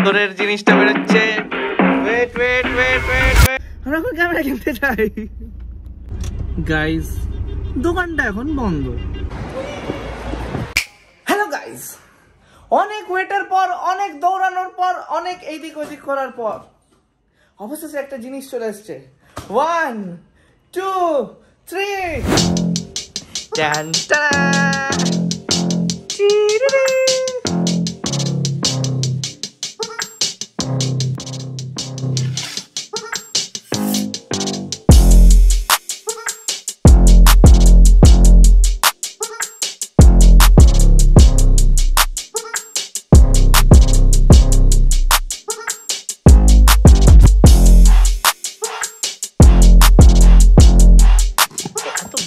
ভেতরের জিনিসটা বেরোচ্ছে। Wait wait wait wait wait, আমরা এখন ক্যামেরা কিনতে চাই গাইস, দোকানটা এখন বন্ধ। হ্যালো গাইস, অনেক ওয়েটের পর, অনেক দৌড়ানোর পর, অনেক এইদিক ওইদিক করার পর অবশেষে একটা জিনিস চলে এসছে। 1 2 3 টান টান।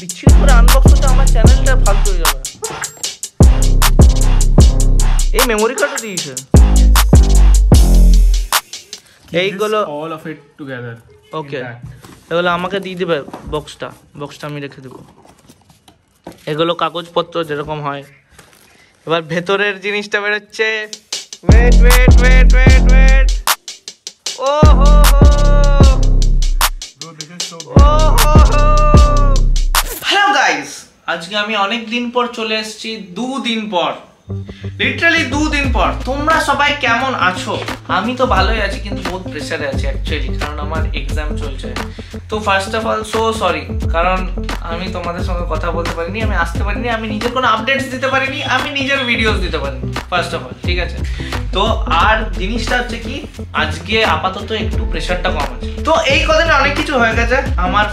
বিচ্ছিরি করে আনবক্স হতে আমার চ্যানেলটা ফালতু হয়ে যাবে। এই মেমোরি কার্ডও দিয়েছে, এইগুলো all of it together. ওকে, এগুলো আমাকে দিয়ে দেবে। বক্সটা আমি রেখে দেবো। এগুলো কাগজপত্র যেরকম হয়। এবার ভেতরের জিনিসটা বেরোচ্ছে। Wait wait wait wait wait, ও হো হো Bro, this is so ও হো হো। হ্যালো গাইস, আজকে আমি অনেক দিন পর চলে এসেছি, 2 দিন পর, লিটারালি 2 দিন পর। তোমরা সবাই কেমন আছো? আমি তো ভালোই আছি, কিন্তু বহুত প্রেসারে আছি অ্যাকচুয়ালি, কারণ আমার এক্সাম চলছে। তো first of all so sorry, কারণ আমি তোমাদের সঙ্গে কথা বলতে পারিনি, আমি আসতে পারিনি, আমি নিজের কোনো আপডেটস দিতে পারিনি, আমি নিজের ভিডিওস দিতে পারিনি ফার্স্ট অফ অল, ঠিক আছে? তো আর জিনিসটা হচ্ছে কি, আজকে আপাতত একটু প্রেশারটা কম আছে। তো এই কদিনে অনেক কিছু হয়ে গেছে। আমার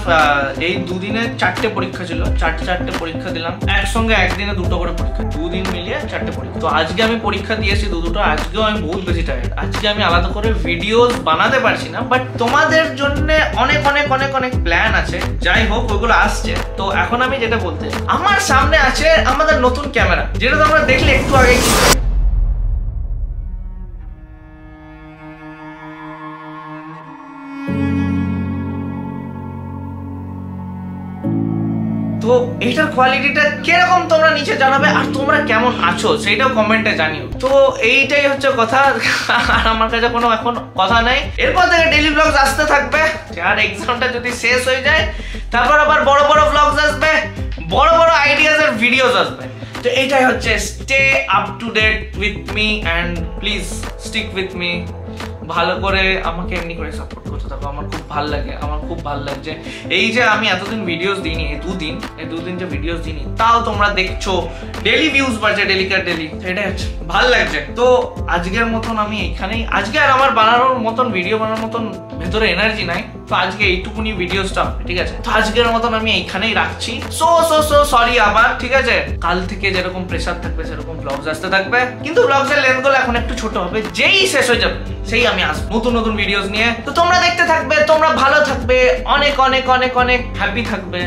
এই 2 দিনে 4টে পরীক্ষা ছিল, 4টে পরীক্ষা দিলাম একসঙ্গে, একদিনে 2টো করে পরীক্ষা, 2 দিন মিলিয়ে 4টে পরীক্ষা। তো আজকে আমি পরীক্ষা দিয়েছি দুটো, আজকেও আমি বহুত বেশি টায়ার্ড। আজকে আমি আলাদা করে ভিডিওস বানাতে পারছি না, বাট তোমাদের জন্য অনেক অনেক অনেক অনেক প্ল্যান আছে। যাই হোক, ওইগুলো আসছে। তো এখন আমি যেটা বলতে, আমার সামনে আছে আমাদের নতুন ক্যামেরা, যেটা তোমরা দেখলে একটু আগে। তো এটার কোয়ালিটিটা কিরকম তোমরা নিচে জানাবে, আর তোমরা কেমন আছো সেটাও কমেন্টে জানিও। তো এইটাই হচ্ছে কথা, আর আমার কাছে কোনো এখন কথা নাই। এরপর থেকে ডেইলি ব্লগস আসতে থাকবে, আর এক্সামটা যদি শেষ হয়ে যায় তারপর আবার বড় বড় ব্লগস আসবে, বড় বড় আইডিয়াস আর ভিডিওস আসবে। তো এইটাই হচ্ছে, stay up to date with me and please stick with me. ভালো করে আমাকে এমনি করে সাপোর্ট করতে থাকো, আমার খুব ভালো লাগে, আমার খুব ভালো লাগছে। এই যে আমি এতদিন ভিডিওস দিইনি, এই দুদিন যে ভিডিওস দিইনি, তাও তোমরা দেখছো, ডেইলি ভিউজ বাড়ছে, ডেলিকার ডেলি, এটাই হচ্ছে ভালো লাগছে। তো আজকের মতন আমি এইখানেই, আজকে আর আমার বানানোর মতন, ভিডিও বানানোর মতন ভেতরে এনার্জি নাই, তো আজকে এইটুকুনি ভিডিওসটা, ঠিক আছে? তো আজকের মতন আমি এইখানেই রাখছি। সো সরি আবার, ঠিক আছে? কাল থেকে যেরকম প্রেসার থাকবে সেরকম ব্লগস আসতে থাকবে, কিন্তু ব্লগসের লেন্থগুলো এখন একটু ছোট হবে। যেই শেষ হয়ে যাবে সেই আমি আসবো নতুন নতুন ভিডিওস নিয়ে। তো তোমরা দেখতে থাকবে, তোমরা ভালো থাকবে, অনেক অনেক অনেক অনেক হ্যাপি থাকবে,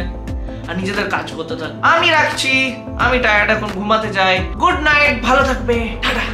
আর নিজেদের কাজ করতে থাকবে। আমি রাখছি, আমি টায়ার্ড, এখন ঘুমাতে যাই। গুড নাইট, ভালো থাকবে, টাটা।